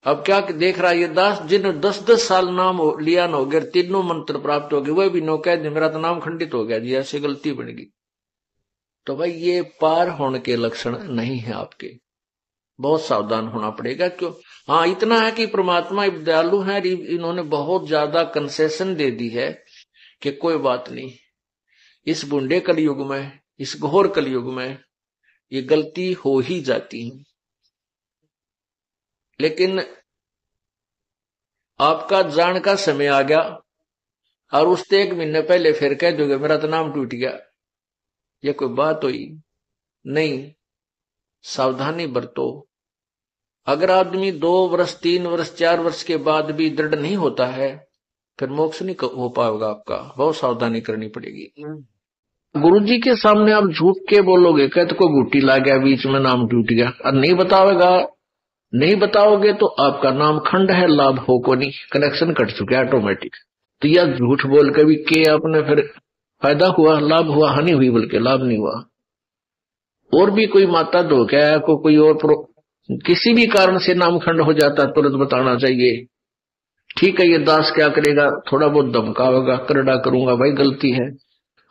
अब क्या देख रहा है ये दास, जिन 10-10 साल नाम लिया न हो गया, तीनों मंत्र प्राप्त हो गए, वह भी नो कह दे मेरा तो नाम खंडित हो गया जी, ऐसे गलती बन गई। तो भाई ये पार होने के लक्षण नहीं है आपके, बहुत सावधान होना पड़ेगा। क्यों? हाँ इतना है कि परमात्मा दयालु है, इन्होंने बहुत ज्यादा कंसेशन दे दी है कि कोई बात नहीं, इस बूढ़े कलयुग में, इस घोर कलयुग में ये गलती हो ही जाती है। लेकिन आपका जान का समय आ गया और उससे 1 महीने पहले फिर कह दोगे मेरा तो नाम टूट गया, ये कोई बात हुई? नहीं, सावधानी बरतो। अगर आदमी 2 वर्ष 3 वर्ष 4 वर्ष के बाद भी दृढ़ नहीं होता है, फिर मोक्ष नहीं हो पाएगा आपका, बहुत सावधानी करनी पड़ेगी। गुरु जी के सामने आप झूठ के बोलोगे, कहते को घुट्टी ला गया बीच में नाम टूट गया, और नहीं बतावेगा, नहीं बताओगे तो आपका नाम खंड है, लाभ हो को नहीं, कनेक्शन कट चुके ऑटोमेटिक। तो यह झूठ बोल के भी के आपने फिर फायदा हुआ, लाभ हुआ, हानि हुई, बल्कि लाभ नहीं हुआ। और भी कोई माता धोखा को कोई और किसी भी कारण से नामखंड हो जाता है, तुरंत बताना चाहिए। ठीक है, ये दास क्या करेगा, थोड़ा बहुत धमकावेगा, करड़ा करूंगा, भाई गलती है,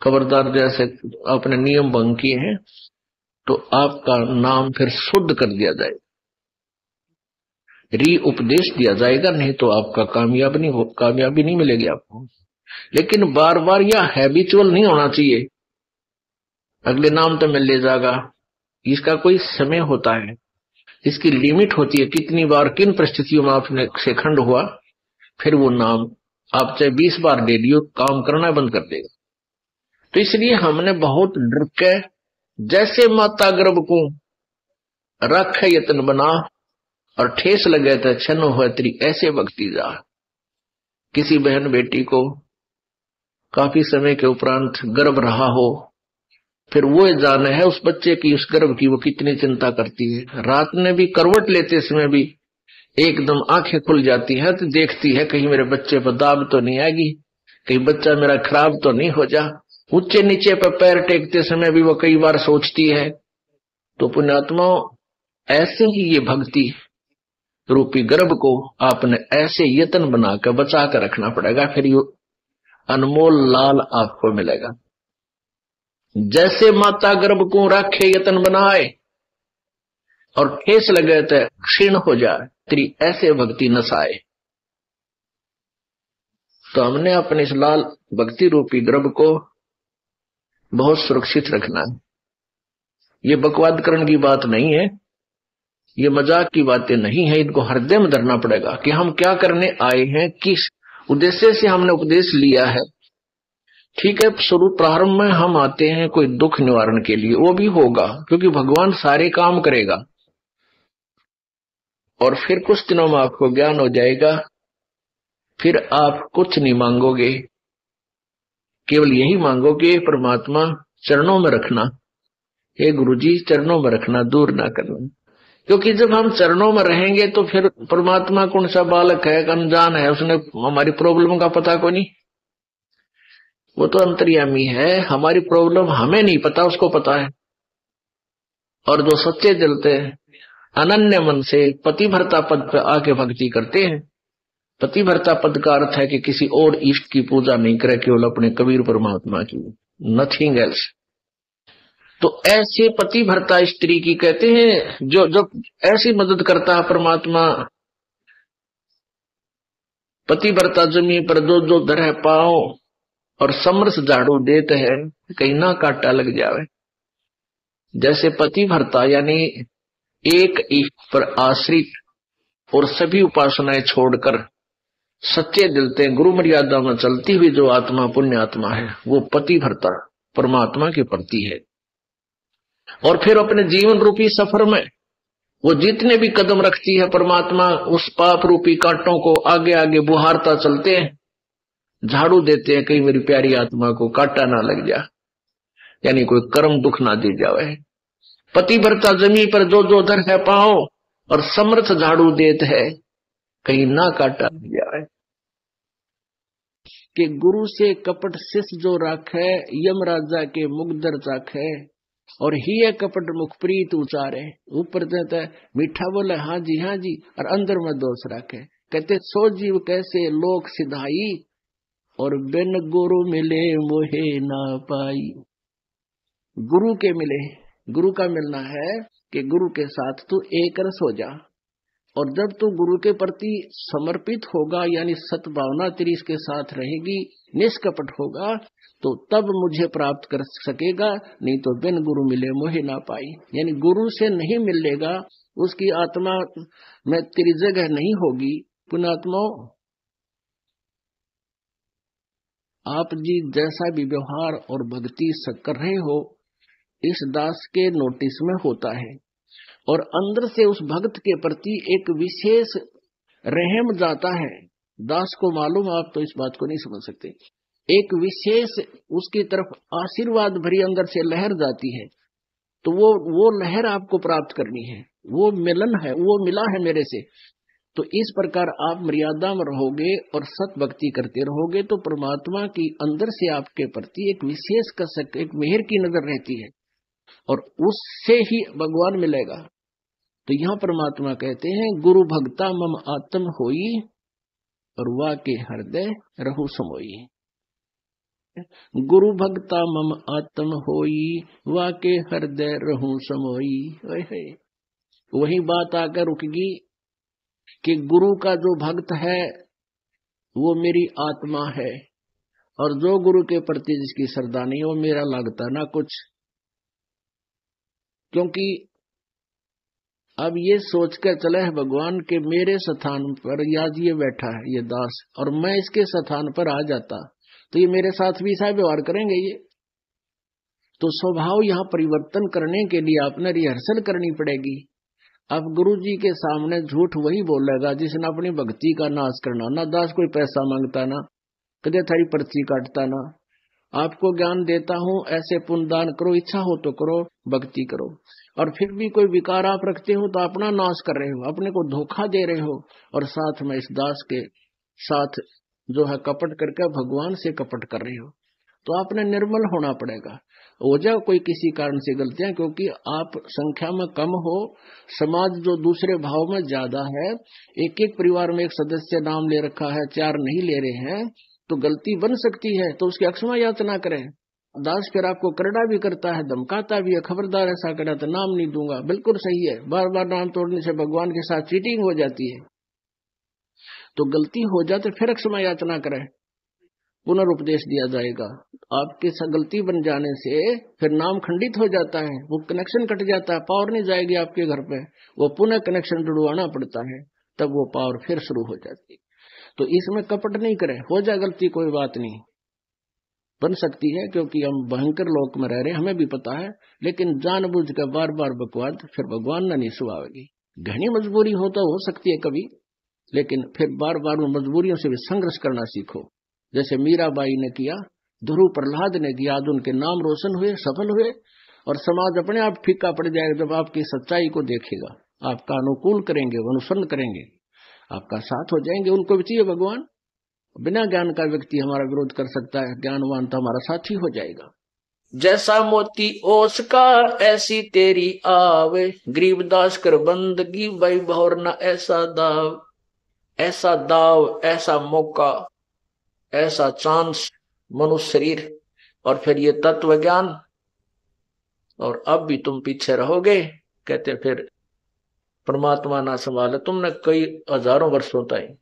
खबरदार, जैसे आपने नियम भंग किए हैं, तो आपका नाम फिर शुद्ध कर दिया जाए, री उपदेश दिया जाएगा, नहीं तो आपका कामयाबी नहीं मिलेगी आपको। लेकिन बार बार यह हैबिचुअल नहीं होना चाहिए, अगले नाम तो मिल ले जाएगा, इसका कोई समय होता है, इसकी लिमिट होती है, कितनी बार किन परिस्थितियों में आपने से खंड हुआ, फिर वो नाम आप चाहे 20 बार दे दियो, काम करना बंद कर देगा। तो इसलिए हमने बहुत डर के, जैसे माता गर्भ को रख यत्न बना और ठेस लगे तो छन हो तेरी ऐसे भक्ति जा। किसी बहन बेटी को काफी समय के उपरांत गर्भ रहा हो, फिर वो जाने है उस बच्चे की, उस गर्भ की वो कितनी चिंता करती है। रात में भी करवट लेते समय भी एकदम आंखें खुल जाती है तो देखती है कहीं मेरे बच्चे पर दाब तो नहीं आएगी, कहीं बच्चा मेरा खराब तो नहीं हो जा। ऊंचे नीचे पर पैर टेकते समय भी वो कई बार सोचती है। तो पुण्यात्मा, ऐसे ही ये भक्ति रूपी गर्भ को आपने ऐसे यत्न बनाकर बचा कर रखना पड़ेगा, फिर ये अनमोल लाल आपको मिलेगा। जैसे माता गर्भ को रखे यत्न बनाए और ठेस लगे तो क्षीण हो जाए, तेरी ऐसे भक्ति नसाए। तो हमने अपने इस लाल भक्ति रूपी गर्भ को बहुत सुरक्षित रखना है। ये बकवाद करने की बात नहीं है, ये मजाक की बातें नहीं है, इनको हृदय में धरना पड़ेगा कि हम क्या करने आए हैं, किस उद्देश्य से हमने उपदेश लिया है। ठीक है, शुरू प्रारंभ में हम आते हैं कोई दुख निवारण के लिए, वो भी होगा क्योंकि भगवान सारे काम करेगा, और फिर कुछ दिनों में आपको ज्ञान हो जाएगा, फिर आप कुछ नहीं मांगोगे, केवल यही मांगोगे परमात्मा चरणों में रखना, हे गुरुजी चरणों में रखना, दूर ना करना। क्योंकि जब हम चरणों में रहेंगे तो फिर परमात्मा कौन सा बालक है, अनजान है, उसने हमारी प्रॉब्लम का पता को नहीं, वो तो अंतर्यामी है, हमारी प्रॉब्लम हमें नहीं पता, उसको पता है। और जो सच्चे जलते अनन्य मन से पतिभरता पद पर आके भक्ति करते हैं, पतिभरता पद का अर्थ है कि किसी और इष्ट की पूजा नहीं करे, केवल अपने कबीर परमात्मा की, नथिंग एल्स। तो ऐसे पतिभरता स्त्री की कहते हैं, जो जब ऐसी मदद करता है परमात्मा, पतिभरता जमी पर दो धरे पाओ और समरस झाड़ू देते हैं, कहीं ना काटा लग जावे। जैसे पतिभरता यानी एक इष्ट पर आश्रित और सभी उपासनाएं छोड़कर सच्चे दिल से गुरु मर्यादा में चलती हुई जो आत्मा पुण्य आत्मा है, वो पतिभरता परमात्मा के प्रति है। और फिर अपने जीवन रूपी सफर में वो जितने भी कदम रखती है परमात्मा, उस पाप रूपी कांटों को आगे आगे बुहारता चलते हैं, झाड़ू देते हैं, कहीं मेरी प्यारी आत्मा को कांटा ना लग जा, यानी कोई कर्म दुख ना दे जावे। पतिव्रता जमी पर जो धर है पाओ और समर्थ झाड़ू देते है, कहीं ना काटा लग जावे। कि गुरु से कपट शिष्य जो राखे, यम राजा के मुगदर चाखे, और ही है कपट मुख प्रीत उचारे, ऊपर देता है मीठा बोले हाँ जी, और अंदर में दोष रखे। कहते सो जीव कैसे लोक सिधाई, और बिन गुरु मिले मोहे ना पाई। गुरु के मिले, गुरु का मिलना है कि गुरु के साथ तू एक रस हो जा, और जब तू गुरु के प्रति समर्पित होगा, यानी सद्भावना तेरी इसके साथ रहेगी, निष्कपट होगा, तो तब मुझे प्राप्त कर सकेगा, नहीं तो बिन गुरु मिले मोहे ना पाई। यानी गुरु से नहीं मिलेगा, उसकी आत्मा में तेरी जगह नहीं होगी। पुण्यात्माओं, आप जी जैसा भी व्यवहार और भक्ति कर रहे हो, इस दास के नोटिस में होता है, और अंदर से उस भक्त के प्रति एक विशेष रहम जाता है। दास को मालूम, आप तो इस बात को नहीं समझ सकते, एक विशेष उसकी तरफ आशीर्वाद भरी अंदर से लहर जाती है। तो वो लहर आपको प्राप्त करनी है, वो मिलन है, वो मिला है मेरे से। तो इस प्रकार आप मर्यादा में रहोगे और सत भक्ति करते रहोगे, तो परमात्मा की अंदर से आपके प्रति एक विशेष कसक, एक मेहर की नजर रहती है, और उससे ही भगवान मिलेगा। तो यहाँ परमात्मा कहते हैं गुरु भक्ता मम आत्म होई, और वा के हृदय रहु समोई। गुरु भक्ता मम आत्म होई, वा के हृदय रहु समोई। वही बात आकर रुकेगी कि गुरु का जो भक्त है वो मेरी आत्मा है, और जो गुरु के प्रति जिसकी श्रद्धा नहीं वो मेरा लगता ना कुछ। क्योंकि अब ये सोच कर चला है भगवान के मेरे स्थान पर याद ये बैठा है ये दास, और मैं इसके स्थान पर आ जाता तो ये मेरे साथ भी ऐसा व्यवहार करेंगे। ये तो स्वभाव यहाँ परिवर्तन करने के लिए आपने रिहर्सल करनी पड़ेगी। अब गुरु जी के सामने झूठ वही बोलेगा जिसने अपनी भक्ति का नाश करना। ना दास कोई पैसा मांगता, ना कदे थारी पर्ची काटता, ना आपको ज्ञान देता हूँ ऐसे पुण्यदान करो, इच्छा हो तो करो, भक्ति करो, और फिर भी कोई विकार आप रखते हो तो अपना नाश कर रहे हो, अपने को धोखा दे रहे हो, और साथ में इस दास के साथ जो है कपट करके भगवान से कपट कर रहे हो। तो आपने निर्मल होना पड़ेगा। हो जाओ कोई किसी कारण से गलतियां, क्योंकि आप संख्या में कम हो, समाज जो दूसरे भाव में ज्यादा है, एक एक परिवार में एक सदस्य नाम ले रखा है, 4 नहीं ले रहे हैं, तो गलती बन सकती है, तो उसकी अक्षमा याचना करें। दास फिर आपको करड़ा भी करता है, धमकाता भी है, खबरदार ऐसा करा तो नाम नहीं दूंगा। बिल्कुल सही है, बार बार नाम तोड़ने से भगवान के साथ चीटिंग हो जाती है। तो गलती हो जाए फिर क्षमा याचना करें, पुनरुपदेश दिया जाएगा। आपकी गलती बन जाने से फिर नाम खंडित हो जाता है, वो कनेक्शन कट जाता है, पावर नहीं जाएगी आपके घर पे, वो पुनः कनेक्शन जुड़वाना पड़ता है, तब वो पावर फिर शुरू हो जाती है। तो इसमें कपट नहीं करें, हो जाए गलती कोई बात नहीं, बन सकती है, क्योंकि हम भयंकर लोक में रह रहे हैं, हमें भी पता है, लेकिन जानबूझ कर बार बार बकवाद फिर भगवान न नहीं सुहावेगी। घनी मजबूरी हो तो हो सकती है कभी, लेकिन फिर बार बार उन मजबूरियों से भी संघर्ष करना सीखो। जैसे मीराबाई ने किया, ध्रुव प्रहलाद ने किया, आज उनके नाम रोशन हुए, सफल हुए, और समाज अपने आप फीका पड़ जाएगा जब आपकी सच्चाई को देखेगा, आपका अनुकूल करेंगे, अनुसरण करेंगे, आपका साथ हो जाएंगे। उनको भी चाहिए भगवान। बिना ज्ञान का व्यक्ति हमारा विरोध कर सकता है, ज्ञानवान तो हमारा साथी हो जाएगा। जैसा मोती ओस का ऐसी तेरी आवे, गरीबदास कर बंदगी भाई भौर न ऐसा दाव, ऐसा दाव, ऐसा मौका, ऐसा चांस मनुष्य शरीर, और फिर ये तत्व ज्ञान, और अब भी तुम पीछे रहोगे। कहते फिर परमात्मा ना संभाले तुमने कई हजारों वर्षों तक,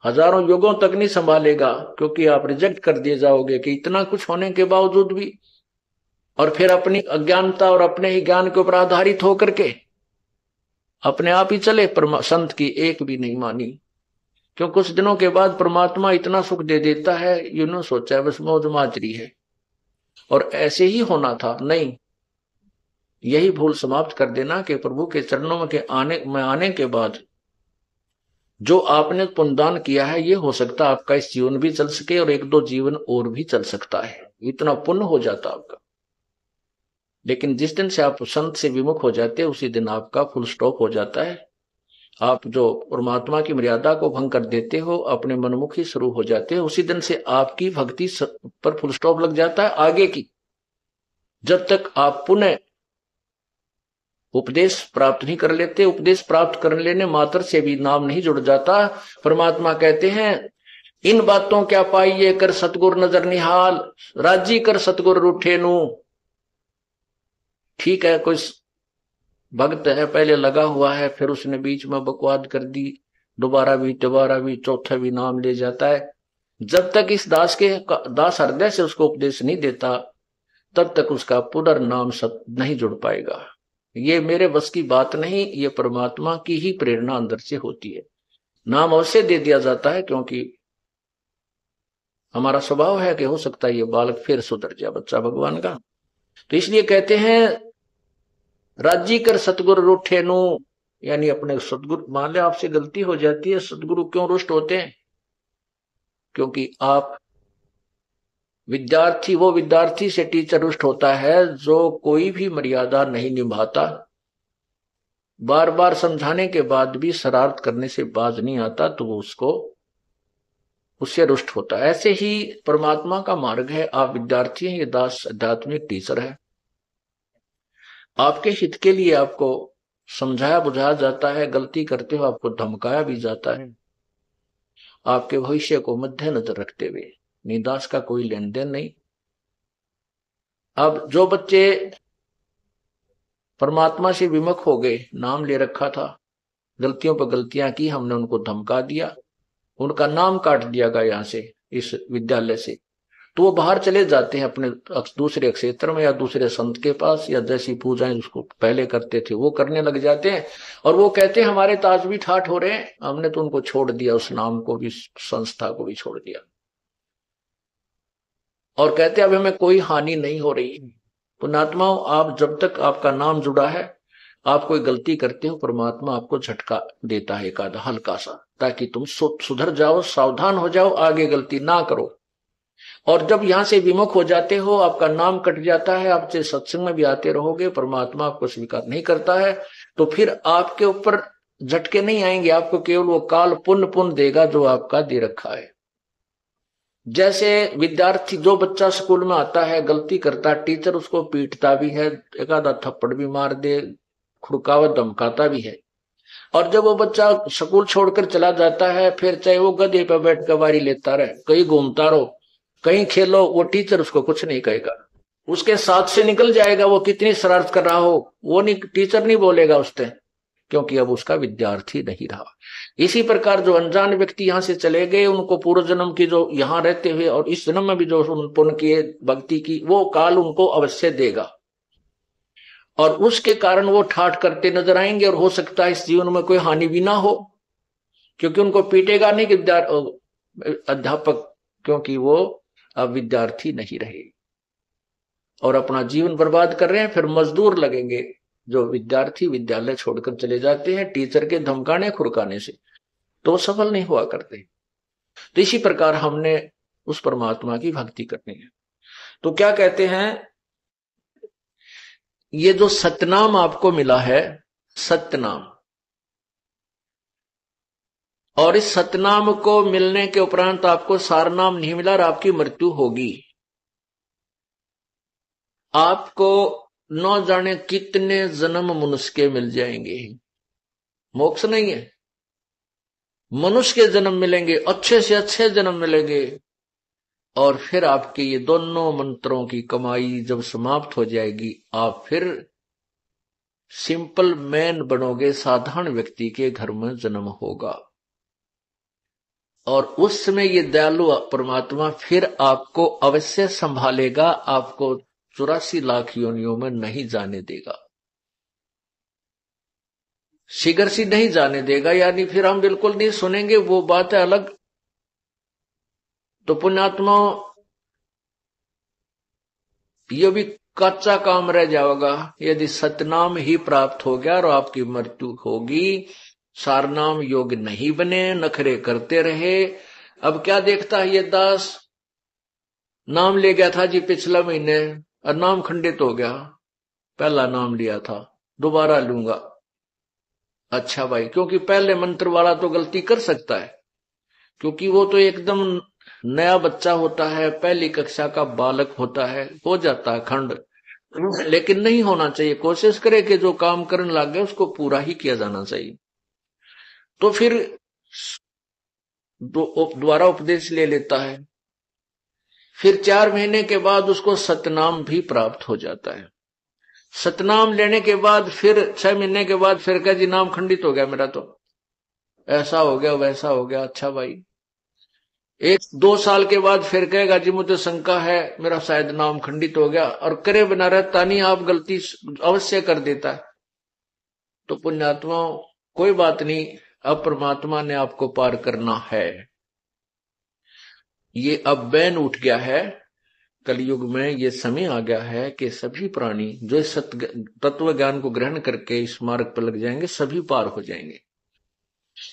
हजारों युगों तक नहीं संभालेगा, क्योंकि आप रिजेक्ट कर दिए जाओगे कि इतना कुछ होने के बावजूद भी, और फिर अपनी अज्ञानता और अपने ही ज्ञान के ऊपर आधारित होकर के अपने आप ही चले, संत की एक भी नहीं मानी। क्यों कुछ दिनों के बाद परमात्मा इतना सुख दे देता है, यूं सोचा बस मौज माजरी है, और ऐसे ही होना था। नहीं, यही भूल समाप्त कर देना कि प्रभु के चरणों में आने के बाद जो आपने पुण्यदान किया है, ये हो सकता आपका इस जीवन भी चल सके और 1-2 जीवन और भी चल सकता है, इतना पुण्य हो जाता आपका। लेकिन जिस दिन से आप संत से विमुख हो जाते हैं, उसी दिन आपका फुल स्टॉप हो जाता है। आप जो परमात्मा की मर्यादा को भंग कर देते हो, अपने मनमुखी शुरू हो जाते हो, उसी दिन से आपकी भक्ति पर फुल स्टॉप लग जाता है आगे की। जब तक आप पुनः उपदेश प्राप्त नहीं कर लेते, उपदेश प्राप्त कर लेने मात्र से भी नाम नहीं जुड़ जाता। परमात्मा कहते हैं इन बातों क्या पाइए कर सतगुर नजर निहाल, राजी कर सतगुर रूठे नू। ठीक है, कोई भक्त है पहले लगा हुआ है, फिर उसने बीच में बकवाद कर दी, दोबारा भी चौथा भी नाम ले जाता है। जब तक इस दास हृदय से उसको उपदेश नहीं देता, तब तक उसका पुनर्नाम सब नहीं जुड़ पाएगा। ये मेरे बस की बात नहीं, ये परमात्मा की ही प्रेरणा अंदर से होती है। नाम अवश्य दे दिया जाता है, क्योंकि हमारा स्वभाव है कि हो सकता है ये बालक फिर सुधर जाए, बच्चा भगवान का। तो इसलिए कहते हैं राजी कर सतगुरु रूठे नु, यानी अपने सतगुरु, मान ले आपसे गलती हो जाती है, सतगुरु क्यों रुष्ट होते हैं? क्योंकि आप वो विद्यार्थी से टीचर रुष्ट होता है जो कोई भी मर्यादा नहीं निभाता, बार बार समझाने के बाद भी शरारत करने से बाज नहीं आता, तो वो उससे रुष्ट होता है। ऐसे ही परमात्मा का मार्ग है, आप विद्यार्थी हैं, ये दास आध्यात्मिक टीचर है। आपके हित के लिए आपको समझाया बुझाया जाता है, गलती करते हो आपको धमकाया भी जाता है, आपके भविष्य को मद्देनजर रखते हुए। निदास का कोई लेन देन नहीं। अब जो बच्चे परमात्मा से विमुख हो गए, नाम ले रखा था, गलतियों पर गलतियां की, हमने उनको धमका दिया, उनका नाम काट दिया गया यहां से, इस विद्यालय से, तो वो बाहर चले जाते हैं अपने दूसरे क्षेत्र में या दूसरे संत के पास, या जैसी पूजाएं उसको पहले करते थे वो करने लग जाते हैं। और वो कहते हैं हमारे तो आज भी ठाठ हो रहे हैं, हमने तो उनको छोड़ दिया, उस नाम को भी, संस्था को भी छोड़ दिया, और कहते अब हमें कोई हानि नहीं हो रही। पुण्यात्माओं, आप जब तक आपका नाम जुड़ा है, आप कोई गलती करते हो, परमात्मा आपको झटका देता है एक आधा हल्का सा, ताकि तुम सुधर जाओ, सावधान हो जाओ, आगे गलती ना करो। और जब यहां से विमुख हो जाते हो, आपका नाम कट जाता है, आपसे सत्संग में भी आते रहोगे, परमात्मा आपको स्वीकार नहीं करता है, तो फिर आपके ऊपर झटके नहीं आएंगे, आपको केवल वो काल पुण्य देगा जो आपका दे रखा है। जैसे विद्यार्थी, जो बच्चा स्कूल में आता है, गलती करता है, टीचर उसको पीटता भी है, एक आधा थप्पड़ भी मार दे, खुड़कावत धमकाता भी है, और जब वो बच्चा स्कूल छोड़कर चला जाता है, फिर चाहे वो गधे पर बैठ कर वारी लेता रहे, कहीं घूमता रहो, कहीं खेलो, वो टीचर उसको कुछ नहीं कहेगा, उसके साथ से निकल जाएगा, वो कितनी शरारत कर रहा हो, वो नहीं, टीचर नहीं बोलेगा उससे, क्योंकि अब उसका विद्यार्थी नहीं रहा। इसी प्रकार जो अनजान व्यक्ति यहां से चले गए, उनको पूर्व जन्म की जो यहां रहते हुए और इस जन्म में भी जो पुण्य किए, भक्ति की, वो काल उनको अवश्य देगा, और उसके कारण वो ठाठ करते नजर आएंगे, और हो सकता है इस जीवन में कोई हानि भी ना हो, क्योंकि उनको पीटेगा नहीं अध्यापक, क्योंकि वो अब विद्यार्थी नहीं रहे और अपना जीवन बर्बाद कर रहे हैं। फिर मजदूर लगेंगे जो विद्यार्थी विद्यालय छोड़कर चले जाते हैं टीचर के धमकाने खुरकाने से, तो सफल नहीं हुआ करते। तो इसी प्रकार हमने उस परमात्मा की भक्ति करनी है। तो क्या कहते हैं, ये जो सतनाम आपको मिला है, सतनाम, और इस सतनाम को मिलने के उपरांत आपको सारनाम नहीं मिला और आपकी मृत्यु होगी। आपको न जाने कितने जन्म मनुष्य के मिल जाएंगे, मोक्ष नहीं है, मनुष्य के जन्म मिलेंगे, अच्छे से अच्छे जन्म मिलेंगे, और फिर आपके ये दोनों मंत्रों की कमाई जब समाप्त हो जाएगी, आप फिर सिंपल मैन बनोगे, साधारण व्यक्ति के घर में जन्म होगा, और उस समय ये दयालु परमात्मा फिर आपको अवश्य संभालेगा, आपको 84 लाख योनियों में नहीं जाने देगा, शीघ्र सी नहीं जाने देगा, यानी फिर हम बिल्कुल नहीं सुनेंगे, वो बात है अलग। तो पुण्यात्मा, ये भी कच्चा काम रह जाएगा यदि सतनाम ही प्राप्त हो गया और आपकी मृत्यु होगी, सारनाम योग्य नहीं बने, नखरे करते रहे। अब क्या देखता है ये दास, नाम ले गया था जी पिछला महीने और नाम खंडित हो गया, पहला नाम लिया था, दोबारा लूंगा। अच्छा भाई, क्योंकि पहले मंत्र वाला तो गलती कर सकता है, क्योंकि वो तो एकदम नया बच्चा होता है, पहली कक्षा का बालक होता है, हो जाता है खंड, लेकिन नहीं होना चाहिए। कोशिश करे कि जो काम करने लग गए उसको पूरा ही किया जाना चाहिए। तो फिर दोबारा उपदेश ले लेता है। फिर 4 महीने के बाद उसको सतनाम भी प्राप्त हो जाता है। सतनाम लेने के बाद फिर 6 महीने के बाद फिर कह जी नाम खंडित हो गया मेरा, तो ऐसा हो गया वैसा हो गया। अच्छा भाई, 1-2 साल के बाद फिर कहेगा जी मुझे शंका है मेरा शायद नाम खंडित हो गया, और करे बिना रहता नहीं, आप गलती अवश्य कर देता है। तो पुण्यात्मा कोई बात नहीं, अब परमात्मा ने आपको पार करना है। ये अब बैन उठ गया है कलयुग में। ये समय आ गया है कि सभी प्राणी जो इस तत्व ज्ञान को ग्रहण करके इस मार्ग पर लग जाएंगे सभी पार हो जाएंगे।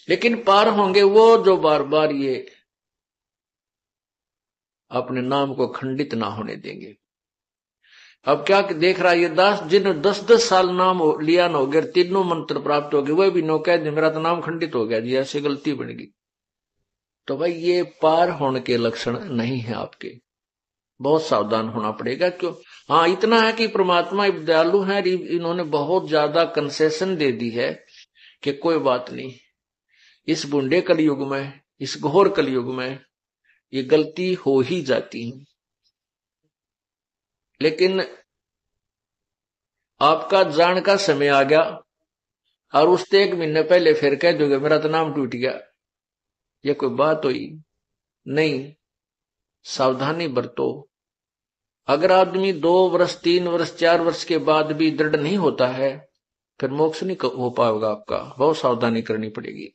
लेकिन पार होंगे वो जो बार बार ये अपने नाम को खंडित ना होने देंगे। अब क्या देख रहा है ये दास, जिन 10-10 साल नाम लिया न हो गया, तीनों मंत्र प्राप्त हो गए, वह भी नो कह मेरा तो नाम खंडित हो गया जी, ऐसी गलती बन गई। तो भाई ये पार होने के लक्षण नहीं है आपके, बहुत सावधान होना पड़ेगा। क्यों? हाँ इतना है कि परमात्मा दयालु है, इन्होंने बहुत ज्यादा कंसेशन दे दी है कि कोई बात नहीं, इस बूढ़े कलयुग में, इस घोर कलयुग में ये गलती हो ही जाती है। लेकिन आपका जान का समय आ गया और उससे 1 महीने पहले फिर कह दोगे मेरा तो नाम टूट गया, ये कोई बात हुई? नहीं, सावधानी बरतो। अगर आदमी 2 वर्ष 3 वर्ष 4 वर्ष के बाद भी दृढ़ नहीं होता है, फिर मोक्ष नहीं हो पाएगा आपका, बहुत सावधानी करनी पड़ेगी।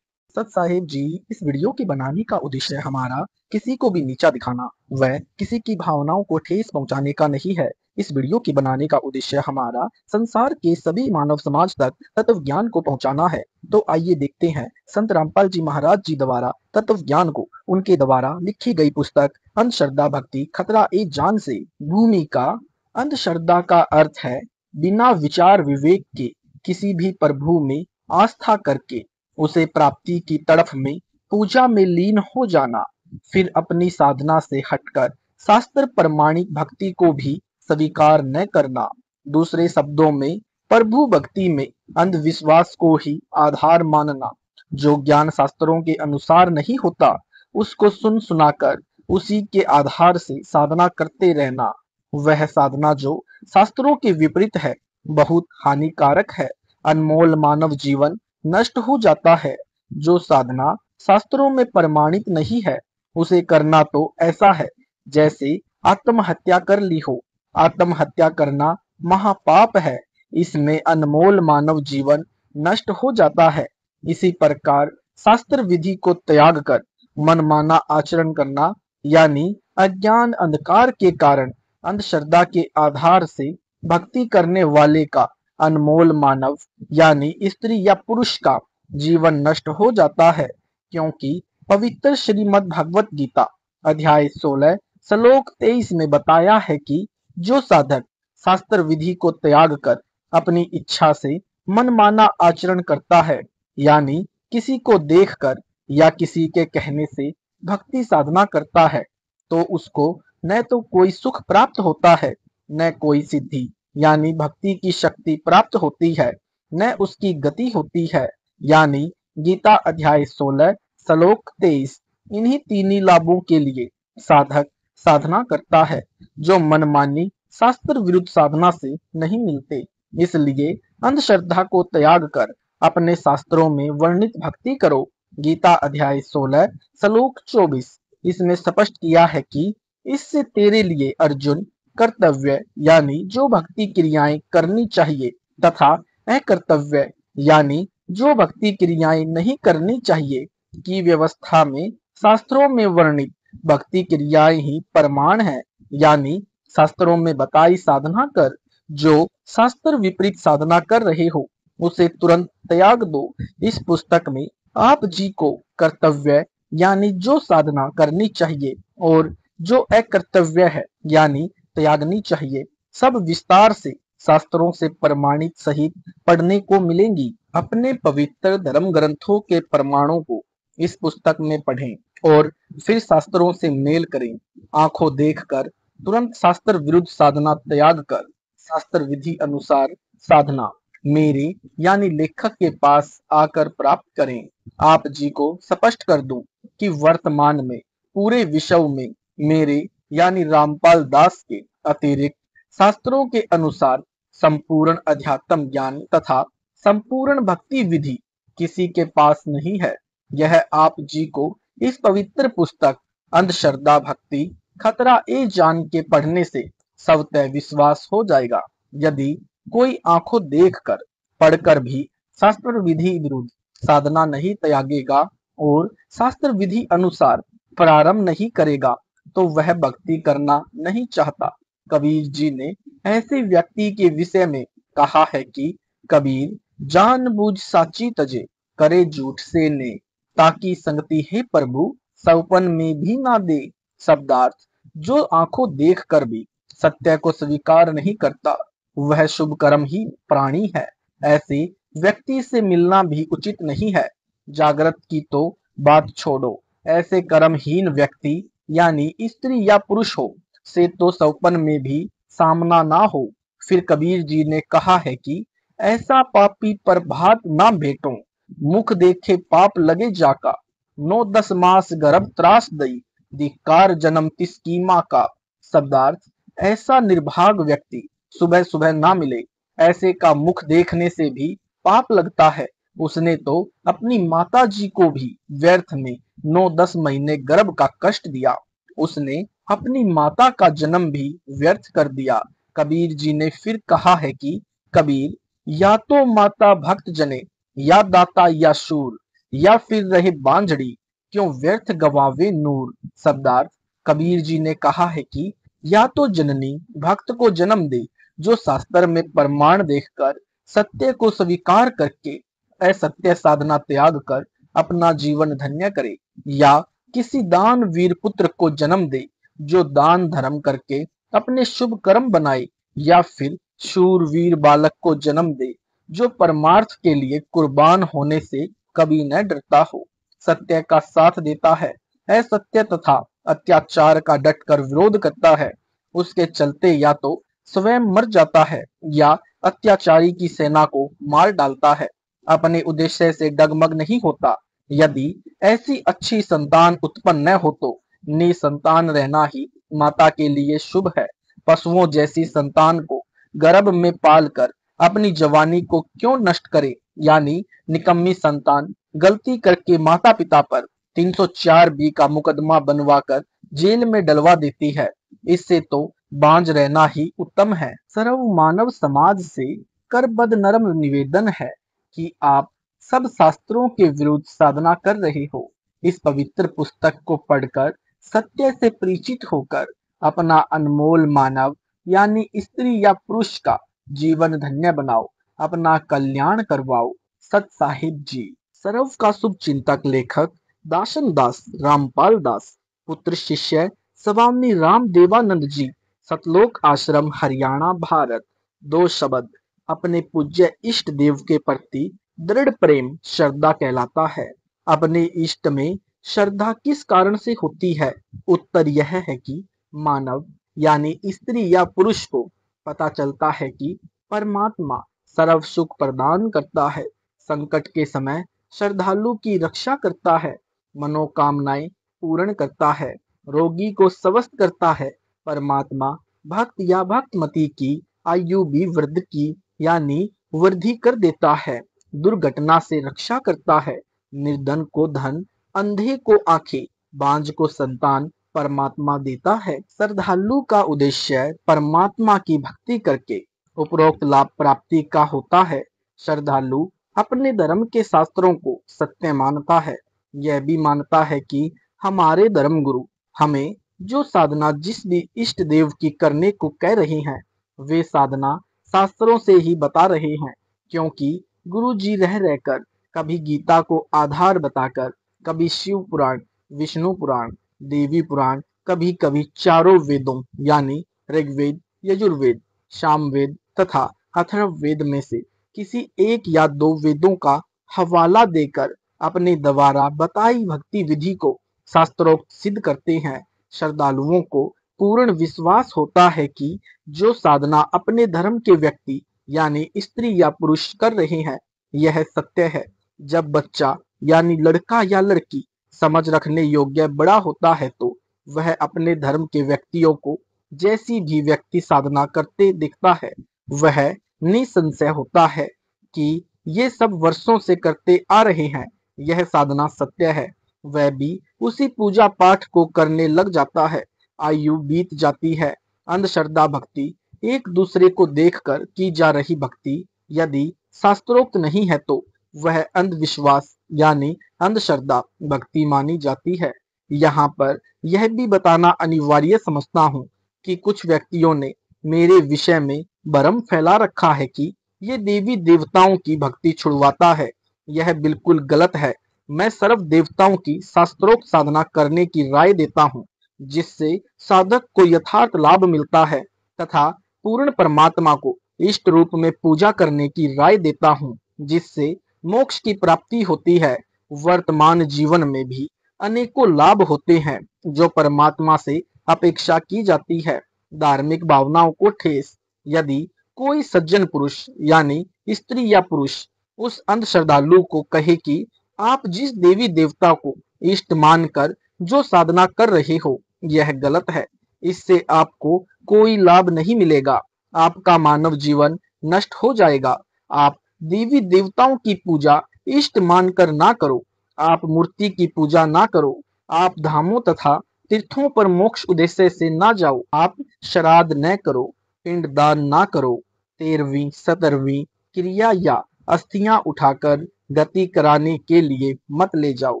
सत साहिब जी, इस वीडियो के बनाने का उद्देश्य हमारा किसी को भी नीचा दिखाना व किसी की भावनाओं को ठेस पहुंचाने का नहीं है। इस वीडियो के बनाने का उद्देश्य हमारा संसार के सभी मानव समाज तक तत्व ज्ञान को पहुंचाना है। तो आइए देखते हैं संत रामपाल जी महाराज जी द्वारा तत्व ज्ञान को, उनके द्वारा लिखी गई पुस्तक अंधश्रद्धा भक्ति खतरा ए जान से। भूमिका। अंधश्रद्धा का अर्थ है बिना विचार विवेक के किसी भी प्रभु में आस्था करके उसे प्राप्ति की तड़फ में पूजा में लीन हो जाना, फिर अपनी साधना से हटकर शास्त्र प्रमाणिक भक्ति को भी स्वीकार न करना। दूसरे शब्दों में प्रभु भक्ति में अंधविश्वास को ही आधार मानना। जो ज्ञान शास्त्रों के अनुसार नहीं होता उसको सुन सुनाकर उसी के आधार से साधना करते रहना। वह साधना जो शास्त्रों के विपरीत है बहुत हानिकारक है। अनमोल मानव जीवन नष्ट हो जाता है। जो साधना शास्त्रों में प्रमाणित नहीं है उसे करना तो ऐसा है जैसे आत्महत्या कर ली हो। आत्महत्या करना महापाप है। इसमें अनमोल मानव जीवन नष्ट हो जाता है। इसी प्रकार शास्त्र विधि को त्याग कर मनमाना आचरण करना यानी अज्ञान अंधकार के कारण अंधश्रद्धा के आधार से भक्ति करने वाले का अनमोल मानव यानी स्त्री या पुरुष का जीवन नष्ट हो जाता है। क्योंकि पवित्र श्रीमद् भगवत गीता अध्याय 16 श्लोक 23 में बताया है कि जो साधक शास्त्र विधि को त्याग कर अपनी इच्छा से मनमाना आचरण करता है यानी किसी को देखकर या किसी के कहने से भक्ति साधना करता है तो उसको न तो कोई सुख प्राप्त होता है न कोई सिद्धि यानी भक्ति की शक्ति प्राप्त होती है, न उसकी गति होती है यानी गीता अध्याय 16 श्लोक 23। इन्हीं तीनों लाभों के लिए साधक साधना करता है जो मनमानी शास्त्र विरुद्ध साधना से नहीं मिलते। इसलिए अंधश्रद्धा को त्याग कर अपने शास्त्रों में वर्णित भक्ति करो। गीता अध्याय 16 श्लोक 24 इसमें स्पष्ट किया है कि इससे तेरे लिए अर्जुन कर्तव्य यानी जो भक्ति क्रियाएं करनी चाहिए तथा अकर्तव्य यानी जो भक्ति क्रियाएं नहीं करनी चाहिए की व्यवस्था में शास्त्रों में वर्णित भक्ति क्रियाएं ही प्रमाण है। यानी शास्त्रों में बताई साधना कर, जो शास्त्र विपरीत साधना कर रहे हो उसे तुरंत त्याग दो। इस पुस्तक में आप जी को कर्तव्य यानी जो साधना करनी चाहिए और जो अकर्तव्य है यानी त्यागनी चाहिए सब विस्तार से शास्त्रों से प्रमाणित सहित पढ़ने को मिलेंगी। अपने पवित्र धर्म ग्रंथों के प्रमाणों को इस पुस्तक में पढ़ें और फिर शास्त्रों से मेल करें। आंखों देखकर तुरंत शास्त्र विरुद्ध साधना त्याग कर शास्त्र विधि अनुसार साधना मेरे यानी लेखक के पास आकर प्राप्त करें। आप जी को स्पष्ट कर दूं कि वर्तमान में पूरे विश्व में मेरे यानी रामपाल दास के अतिरिक्त शास्त्रों के अनुसार संपूर्ण अध्यात्म ज्ञान तथा संपूर्ण भक्ति विधि किसी के पास नहीं है। यह आप जी को इस पवित्र पुस्तक अंधश्रद्धा भक्ति खतरा ए जान के पढ़ने से स्वतः विश्वास हो जाएगा। यदि कोई आंखों देखकर पढ़कर भी शास्त्र विधि विरुद्ध साधना नहीं त्यागेगा और शास्त्र विधि अनुसार प्रारंभ नहीं करेगा तो वह भक्ति करना नहीं चाहता। कबीर जी ने ऐसे व्यक्ति के विषय में कहा है कि कबीर जानबूझ साची तजे करे झूठ से ने ताकि संगति है प्रभु सौपन में भी ना दे। शब्दार्थ जो आंखों देख कर भी सत्य को स्वीकार नहीं करता वह शुभ कर्म ही प्राणी है। ऐसे व्यक्ति से मिलना भी उचित नहीं है। जागृत की तो बात छोड़ो, ऐसे कर्महीन व्यक्ति यानी स्त्री या पुरुष हो से तो सौपन में भी सामना ना हो। फिर कबीर जी ने कहा है कि ऐसा पापी पर भात ना भेटो मुख देखे पाप लगे जाका 9-10 मास गर्भ त्रास दई धिक्कार जन्म तिसकी माँ का। शब्दार्थ ऐसा निर्भाग व्यक्ति सुबह सुबह ना मिले, ऐसे का मुख देखने से भी पाप लगता है। उसने तो अपनी माता जी को भी व्यर्थ में 9-10 महीने गर्भ का कष्ट दिया। उसने अपनी माता का जन्म भी व्यर्थ कर दिया। कबीर जी ने फिर कहा है कि कबीर या तो माता भक्त जने या दाता या शूर या फिर रहे बांझड़ी क्यों व्यर्थ गवावे नूर। शब्दार्थ कबीर जी ने कहा है कि या तो जननी भक्त को जन्म दे जो शास्त्र में प्रमाण देखकर सत्य को स्वीकार करके असत्य साधना त्याग कर अपना जीवन धन्य करे, या किसी दान वीर पुत्र को जन्म दे जो दान धर्म करके अपने शुभ कर्म बनाए, या फिर शूरवीर बालक को जन्म दे जो परमार्थ के लिए कुर्बान होने से कभी न डरता हो, सत्य का साथ देता है, असत्य तथा अत्याचार का डटकर विरोध करता है। उसके चलते या तो स्वयं मर जाता है या अत्याचारी की सेना को मार डालता है। अपने उद्देश्य से डगमग नहीं होता। यदि ऐसी अच्छी संतान उत्पन्न न हो तो निसंतान रहना ही माता के लिए शुभ है। पशुओं जैसी संतान को गर्भ में पालकर अपनी जवानी को क्यों नष्ट करे, यानी निकम्मी संतान गलती करके माता पिता पर 304 का मुकदमा बनवाकर जेल में डलवा देती है। इससे तो बांझ रहना ही उत्तम है। सर्व मानव समाज से करबद्ध नरम निवेदन है कि आप सब शास्त्रों के विरुद्ध साधना कर रहे हो। इस पवित्र पुस्तक को पढ़कर सत्य से परिचित होकर अपना अनमोल मानव यानी स्त्री या पुरुष का जीवन धन्य बनाओ, अपना कल्याण करवाओ। सत साहिब जी। सर्व का शुभ चिंतक लेखक दासन दास रामपाल दास, पुत्र शिष्य स्वामी राम देवानंद जी, सतलोक आश्रम हरियाणा भारत। 2 शब्द अपने पूज्य इष्ट देव के प्रति दृढ़ प्रेम श्रद्धा कहलाता है। अपने इष्ट में श्रद्धा किस कारण से होती है? उत्तर यह है कि मानव यानी स्त्री या पुरुष को पता चलता है कि परमात्मा सर्व सुख प्रदान करता है, संकट के समय श्रद्धालु की रक्षा करता है, मनोकामनाएं पूर्ण करता है, रोगी को स्वस्थ करता है। परमात्मा भक्त या भक्तमती की आयु भी वृद्धि की यानी वृद्धि कर देता है, दुर्घटना से रक्षा करता है, निर्धन को धन, अंधे को आंखें, बांझ को संतान परमात्मा देता है। श्रद्धालु का उद्देश्य परमात्मा की भक्ति करके उपरोक्त लाभ प्राप्ति का होता है। श्रद्धालु अपने धर्म के शास्त्रों को सत्य मानता है, यह भी मानता है कि हमारे धर्म गुरु हमें जो साधना जिस भी इष्ट देव की करने को कह रहे हैं वे साधना शास्त्रों से ही बता रहे हैं, क्योंकि गुरु जी रह रहकर कभी गीता को आधार बताकर, कभी शिव पुराण, विष्णु पुराण, देवी पुराण, कभी कभी चारों वेदों यानी ऋग्वेद, यजुर्वेद, सामवेद तथा अथर्ववेद में से किसी एक या 2 वेदों का हवाला देकर अपने द्वारा बताई भक्ति विधि को शास्त्रोक्त सिद्ध करते हैं। श्रद्धालुओं को पूर्ण विश्वास होता है कि जो साधना अपने धर्म के व्यक्ति यानी स्त्री या पुरुष कर रहे हैं यह सत्य है। जब बच्चा यानी लड़का या लड़की समझ रखने योग्य बड़ा होता है तो वह अपने धर्म के व्यक्तियों को जैसी भी व्यक्ति साधना करते दिखता है वह निसंशय होता है कि ये सब वर्षों से करते आ रहे हैं। यह साधना सत्य है। वह भी उसी पूजा पाठ को करने लग जाता है। आयु बीत जाती है। अंधश्रद्धा भक्ति एक दूसरे को देखकर की जा रही भक्ति यदि शास्त्रोक्त नहीं है तो वह अंधविश्वास यानी अंधश्रद्धा भक्ति मानी जाती है। यहाँ पर यह भी बताना अनिवार्य समझता हूँ कि कुछ व्यक्तियों ने मेरे विषय में भ्रम फैला रखा है कि ये देवी देवताओं की भक्ति छुड़वाता है। यह बिल्कुल गलत है। मैं सर्व देवताओं की शास्त्रोक्त साधना करने की राय देता हूँ जिससे साधक को यथार्थ लाभ मिलता है तथा पूर्ण परमात्मा को इष्ट रूप में पूजा करने की राय देता हूँ जिससे मोक्ष की प्राप्ति होती है। वर्तमान जीवन में भी अनेकों लाभ होते हैं जो परमात्मा से अपेक्षा की जाती है। धार्मिक भावनाओं को ठेस यदि कोई सज्जन पुरुष यानी स्त्री या पुरुष उस अंधश्रद्धालु को कहे कि आप जिस देवी देवता को इष्ट मानकर जो साधना कर रहे हो यह गलत है, इससे आपको कोई लाभ नहीं मिलेगा, आपका मानव जीवन नष्ट हो जाएगा। आप देवी देवताओं की पूजा इष्ट मानकर ना करो, आप मूर्ति की पूजा ना करो, आप धामों तथा तीर्थों पर मोक्ष उद्देश्य से ना जाओ, आप श्राद्ध न करो, पिंडदान ना करो, 13वीं 17वीं क्रिया या अस्थियां उठाकर गति कराने के लिए मत ले जाओ,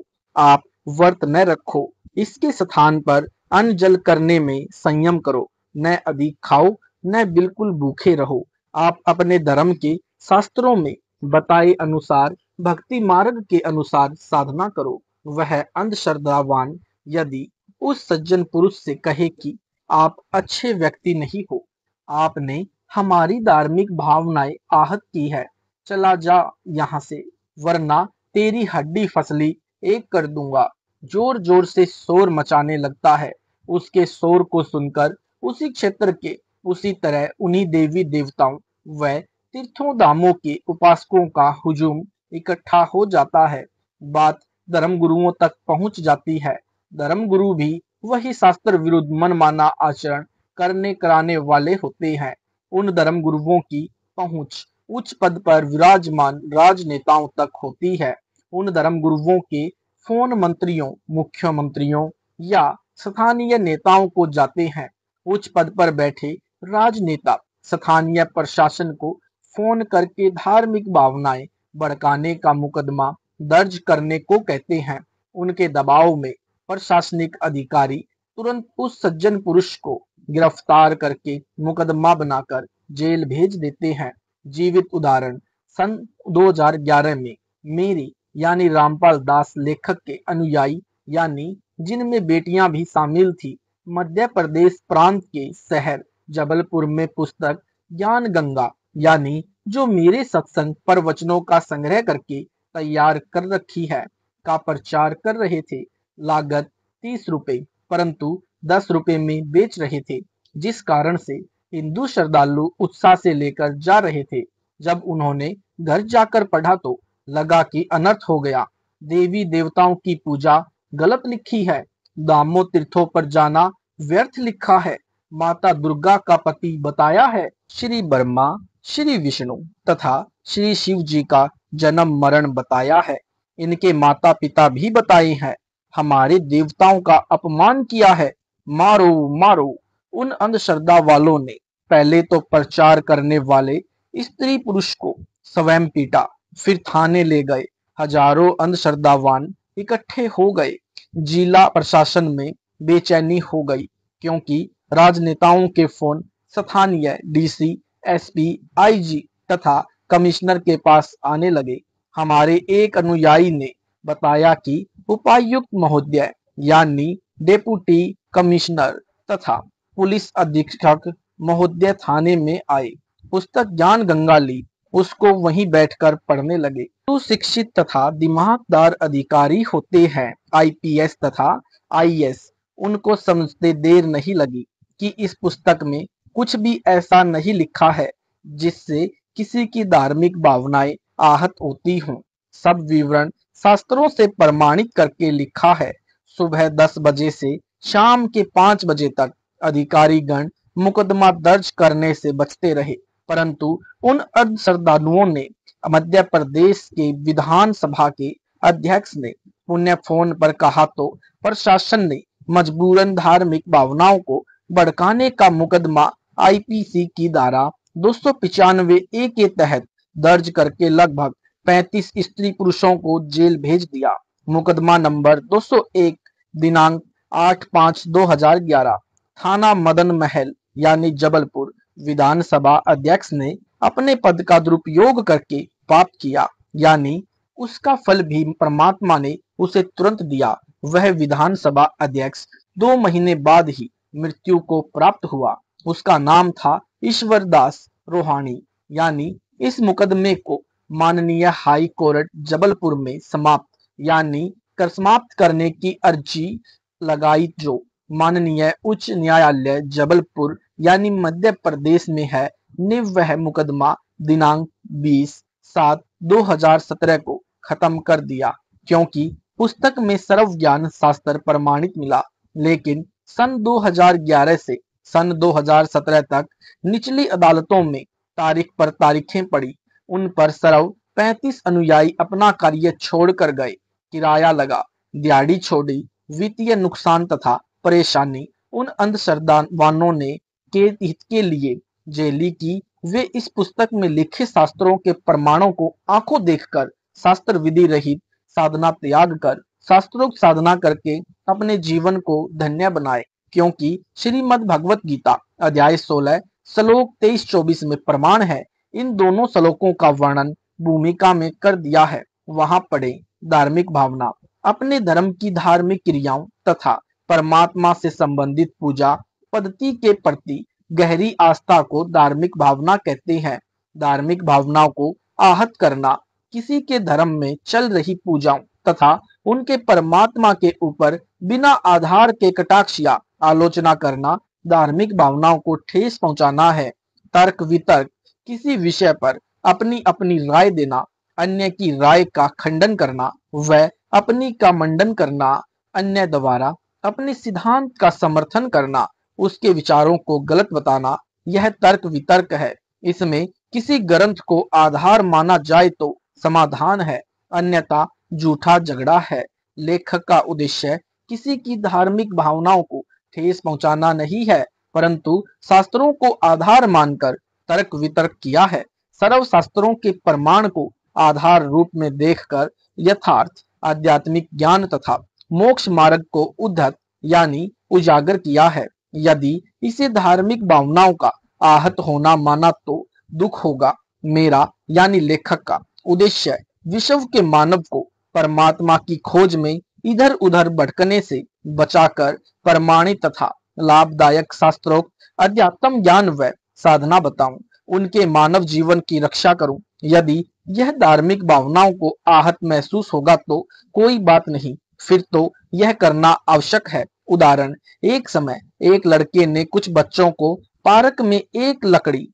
आप व्रत न रखो, इसके स्थान पर अन्न जल करने में संयम करो, न अधिक खाओ न बिल्कुल भूखे रहो। आप अपने धर्म के शास्त्रों में बताए अनुसार भक्ति मार्ग के अनुसार साधना करो। वह अंधश्रद्धावान यदि उस सज्जन पुरुष से कहे कि आप अच्छे व्यक्ति नहीं हो, आपने हमारी धार्मिक भावनाएं आहत की है, चला जा यहाँ से वरना तेरी हड्डी फसली एक कर दूंगा। जोर जोर से शोर मचाने लगता है। उसके शोर को सुनकर उसी क्षेत्र के उसी तरह उन्हीं देवी देवताओं व तीर्थों धामों के उपासकों का हुजूम इकट्ठा हो जाता है। बात धर्म गुरुओं तक पहुंच जाती है। धर्म गुरु भी वही शास्त्र विरुद्ध मनमाना आचरण करने कराने वाले होते हैं। उन धर्म गुरुओं की पहुंच उच्च पद पर विराजमान राजनेताओं तक होती है। उन धर्म गुरुओं के फोन मंत्रियों, मुख्यमंत्रियों या स्थानीय नेताओं को जाते हैं। उच्च पद पर बैठे राजनेता स्थानीय प्रशासन को फोन करके धार्मिक भावनाएं भड़काने का मुकदमा दर्ज करने को कहते हैं। उनके दबाव में प्रशासनिक अधिकारी तुरंत उस सज्जन पुरुष को गिरफ्तार करके मुकदमा बनाकर जेल भेज देते हैं। जीवित उदाहरण सन 2011 में मेरी यानी रामपाल दास लेखक के अनुयायी यानी जिनमें बेटियां भी शामिल थी, मध्य प्रदेश प्रांत के शहर जबलपुर में पुस्तक ज्ञान गंगा यानी जो मेरे सत्संग प्रवचनों का संग्रह करके तैयार कर रखी है का प्रचार कर रहे थे। लागत 30 रुपए परंतु 10 रुपए में बेच रहे थे, जिस कारण से हिंदू श्रद्धालु उत्साह से लेकर जा रहे थे। जब उन्होंने घर जाकर पढ़ा तो लगा कि अनर्थ हो गया। देवी देवताओं की पूजा गलत लिखी है, दामों तीर्थों पर जाना व्यर्थ लिखा है। माता दुर्गा का पति बताया है, श्री ब्रह्मा, श्री विष्णु तथा श्री शिव जी का जन्म मरण बताया है। इनके माता पिता भी बताए हैं। हमारे देवताओं का अपमान किया है, मारो मारो। उन अंधश्रद्धा वालों ने पहले तो प्रचार करने वाले स्त्री पुरुष को स्वयं पीटा, फिर थाने ले गए। हजारों अंधश्रद्धावान इकट्ठे हो गए। जिला प्रशासन में बेचैनी हो गई क्योंकि राजनेताओं के फोन स्थानीय डीसी, एसपी, आईजी तथा कमिश्नर के पास आने लगे। हमारे एक अनुयायी ने बताया कि उपायुक्त महोदय यानी डेप्यूटी कमिश्नर तथा पुलिस अधीक्षक महोदय थाने में आए, पुस्तक ज्ञान गंगा ली, उसको वहीं बैठकर पढ़ने लगे। तो शिक्षित तथा दिमागदार अधिकारी होते हैं, आईपीएस तथा आईएएस, उनको समझते देर नहीं लगी। कि इस पुस्तक में कुछ भी ऐसा नहीं लिखा है जिससे किसी की धार्मिक भावनाएं आहत होती हों। सब विवरण शास्त्रों से प्रमाणित करके लिखा है। सुबह 10 बजे से शाम के 5 बजे तक अधिकारीगण मुकदमा दर्ज करने से बचते रहे, परंतु उन श्रद्धालुओं ने मध्य प्रदेश के विधानसभा के अध्यक्ष ने पुण्य फोन पर कहा तो प्रशासन ने मजबूरन धार्मिक भावनाओं को भड़काने का मुकदमा आईपीसी की धारा 295 ए के तहत दर्ज करके लगभग 35 स्त्री पुरुषों को जेल भेज दिया। मुकदमा नंबर 201 दिनांक 8/5/2011 थाना मदन महल यानी जबलपुर। विधानसभा अध्यक्ष ने अपने पद का दुरुपयोग करके पाप किया, यानी उसका फल भी परमात्मा ने उसे तुरंत दिया। वह विधानसभा अध्यक्ष 2 महीने बाद ही मृत्यु को प्राप्त हुआ। उसका नाम था ईश्वर दास रोहानी। यानी इस मुकदमे को माननीय हाई कोर्ट जबलपुर में समाप्त यानी समाप्त करने की अर्जी लगाई, जो माननीय उच्च न्यायालय जबलपुर यानी मध्य प्रदेश में है, ने वह मुकदमा दिनांक 20/7/2017 को खत्म कर दिया, क्योंकि पुस्तक में सर्व ज्ञान शास्त्र प्रमाणित मिला। लेकिन सन 2011 से सन 2017 तक निचली अदालतों में तारीख पर तारीखें पड़ी। उन पर सर्व 35 अनुयायी अपना कार्य छोड़कर गए। किराया लगा, दिहाड़ी छोड़ी, वित्तीय नुकसान तथा परेशानी उन अंधश्रद्धावानों ने के हित के लिए जेली की। वे इस पुस्तक में लिखे शास्त्रों के प्रमाणों को आंखों देखकर शास्त्र विधि रहित साधना त्याग कर शास्त्रोक्त साधना करके अपने जीवन को धन्य बनाए, क्योंकि श्रीमद् भगवत गीता अध्याय 16 श्लोक 23-24 में प्रमाण है। इन दोनों श्लोकों का वर्णन भूमिका में कर दिया है। वहां पढ़े। धार्मिक भावना अपने धर्म की धार्मिक क्रियाओं तथा परमात्मा से संबंधित पूजा पद्धति के प्रति गहरी आस्था को धार्मिक भावना कहते हैं। धार्मिक भावनाओं को आहत करना, किसी के धर्म में चल रही पूजाओं तथा उनके परमात्मा के ऊपर बिना आधार के कटाक्ष या आलोचना करना धार्मिक भावनाओं को ठेस पहुंचाना है। तर्क वितर्क किसी विषय पर अपनी अपनी राय देना, अन्य की राय का खंडन करना व अपनी का मंडन करना, अन्य द्वारा अपने सिद्धांत का समर्थन करना, उसके विचारों को गलत बताना, यह तर्क वितर्क है। इसमें किसी ग्रंथ को आधार माना जाए तो समाधान है, अन्यथा झूठा झगड़ा है। लेखक का उद्देश्य किसी की धार्मिक भावनाओं को ठेस पहुंचाना नहीं है, परंतु शास्त्रों को आधार मानकर तर्क वितर्क किया है। सर्व शास्त्रों के प्रमाण को आधार रूप में देखकर यथार्थ आध्यात्मिक ज्ञान तथा मोक्ष मार्ग को उद्धत यानी उजागर किया है। यदि इसे धार्मिक भावनाओं का आहत होना माना तो दुख होगा। मेरा यानी लेखक का उद्देश्य विश्व के मानव को परमात्मा की खोज में इधर उधर भटकने से बचाकर प्रमाणित तथा लाभदायक शास्त्रोक्त अध्यात्म ज्ञान व साधना बताऊं, उनके मानव जीवन की रक्षा करूं। यदि यह धार्मिक भावनाओं को आहत महसूस होगा तो कोई बात नहीं, फिर तो यह करना आवश्यक है। उदाहरण, एक समय एक लड़के ने कुछ बच्चों को पार्क में एक लकड़ी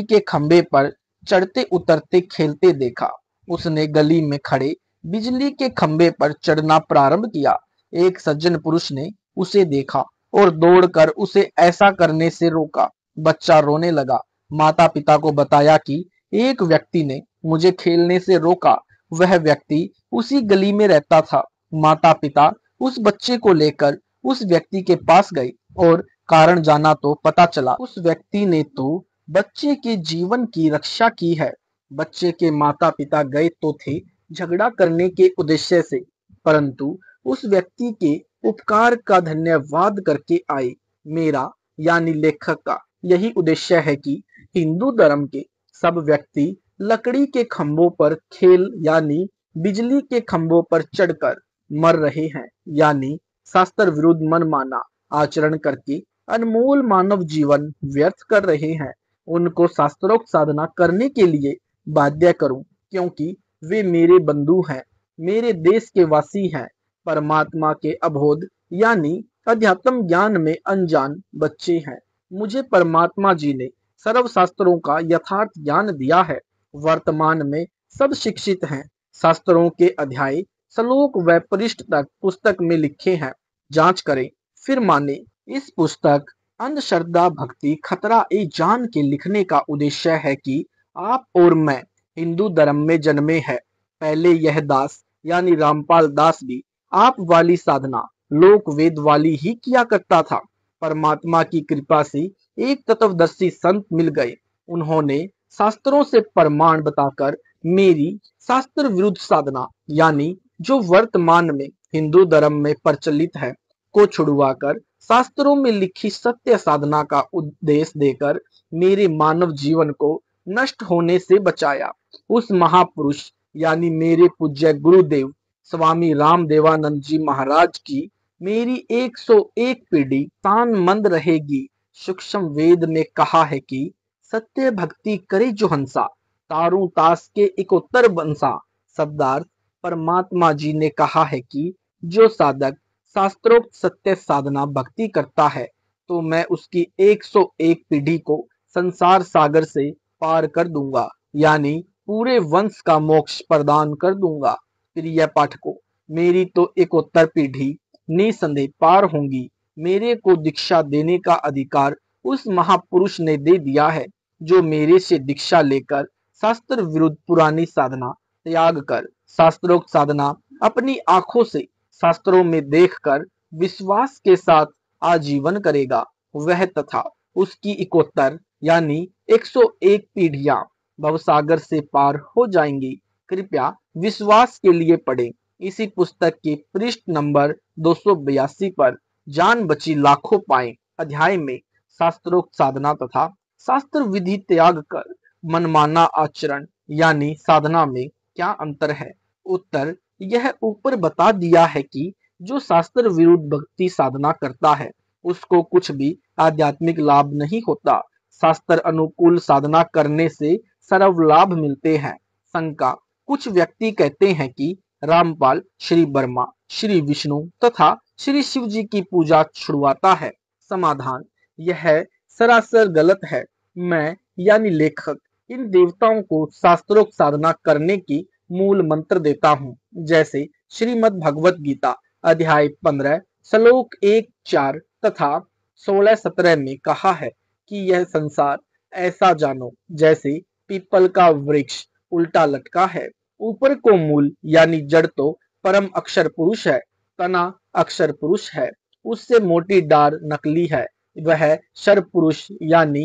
के खंबे पर चढ़ते उतरते खेलते देखा। उसने गली में खड़े बिजली के खंबे पर चढ़ना प्रारंभ किया। एक सज्जन पुरुष ने उसे देखा और दौड़कर उसे ऐसा करने से रोका। बच्चा रोने लगा। माता पिता को बताया कि एक व्यक्ति ने मुझे खेलने से रोका। वह व्यक्ति उसी गली में रहता था। माता पिता उस बच्चे को लेकर उस व्यक्ति के पास गए और कारण जाना तो पता चला उस व्यक्ति ने तो बच्चे के जीवन की रक्षा की है। बच्चे के माता पिता गए तो थे झगड़ा करने के उद्देश्य से, परंतु उस व्यक्ति के उपकार का धन्यवाद करके आए। मेरा यानी लेखक का यही उद्देश्य है कि हिंदू धर्म के सब व्यक्ति लकड़ी के खंभों पर खेल यानी बिजली के खंभों पर चढ़कर मर रहे हैं, यानी शास्त्र विरुद्ध मनमाना आचरण करके अनमोल मानव जीवन व्यर्थ कर रहे हैं। उनको शास्त्रोक्त साधना करने के लिए बाध्य करूं, क्योंकि वे मेरे बंधु हैं, मेरे देश के वासी हैं। परमात्मा के अबोध यानी अध्यात्म ज्ञान में अनजान बच्चे हैं। मुझे परमात्मा जी ने सर्व शास्त्रों का यथार्थ ज्ञान दिया है। वर्तमान में सब शिक्षित हैं। शास्त्रों के अध्याय, श्लोक व पृष्ठ तक पुस्तक में लिखे हैं। जांच करें फिर माने। इस पुस्तक अंधश्रद्धा भक्ति खतरा ए जान के लिखने का उद्देश्य है कि आप और मैं हिंदू धर्म में जन्मे हैं। पहले यह दास यानी रामपाल दास भी आप वाली साधना लोक वेद वाली ही किया करता था। परमात्मा की कृपा से एक तत्वदर्शी संत मिल गए। उन्होंने शास्त्रों से प्रमाण बताकर मेरी शास्त्र विरुद्ध साधना यानी जो वर्तमान में हिंदू धर्म में प्रचलित है को छुड़वाकर शास्त्रों में लिखी सत्य साधना का उपदेश देकर मेरे मानव जीवन को नष्ट होने से बचाया। उस महापुरुष यानी मेरे पूज्य गुरुदेव स्वामी रामदेवानंद जी महाराज की मेरी 101 पीढ़ी तानमंद रहेगी। सूक्ष्म वेद में कहा है कि सत्य भक्ति करे जो हंसा, तारू तास के इकोत्तर बंसा। शब्दार्थ, परमात्मा जी ने कहा है कि जो साधक शास्त्रोक्त सत्य साधना भक्ति करता है तो मैं उसकी 101 पीढ़ी को संसार सागर से पार कर दूंगा, यानी पूरे वंश का मोक्ष प्रदान कर दूंगा। प्रिय पाठकों, मेरी तो 71 पीढ़ी निसंदेह पार होंगी। मेरे को दीक्षा देने का अधिकार उस महापुरुष ने दे दिया है जो मेरे से दीक्षा लेकर शास्त्र विरुद्ध पुरानी साधना त्याग कर शास्त्रोक्त साधना अपनी आंखों से शास्त्रों में देखकर विश्वास के साथ आजीवन करेगा। वह तथा उसकी 71 यानी 101 पीढ़ियां भवसागर से पार हो जाएंगी। कृपया विश्वास के लिए पढ़ें। इसी पुस्तक के पृष्ठ नंबर 282 पर जान बची लाखों पाए अध्याय में शास्त्रोक्त साधना तथा शास्त्र विधि त्याग कर मनमाना आचरण यानी साधना में क्या अंतर है। उत्तर यह ऊपर बता दिया है कि जो शास्त्र विरुद्ध भक्ति साधना करता है उसको कुछ भी आध्यात्मिक लाभ नहीं होता। शास्त्र अनुकूल साधना करने से सर्व लाभ मिलते हैं। शंका, कुछ व्यक्ति कहते हैं कि रामपाल श्री ब्रह्मा, श्री विष्णु तथा श्री शिव जी की पूजा छुड़वाता है। समाधान, यह सरासर गलत है। मैं यानी लेखक इन देवताओं को शास्त्रोक्त साधना करने की मूल मंत्र देता हूँ। जैसे श्रीमद् भगवत गीता अध्याय 15 श्लोक 1-4 तथा 16-17 में कहा है कि यह संसार ऐसा जानो जैसे पीपल का वृक्ष उल्टा लटका है। ऊपर को मूल यानी जड़ तो परम अक्षर पुरुष है, तना अक्षर पुरुष है, उससे मोटी डार नकली है, वह शर पुरुष यानी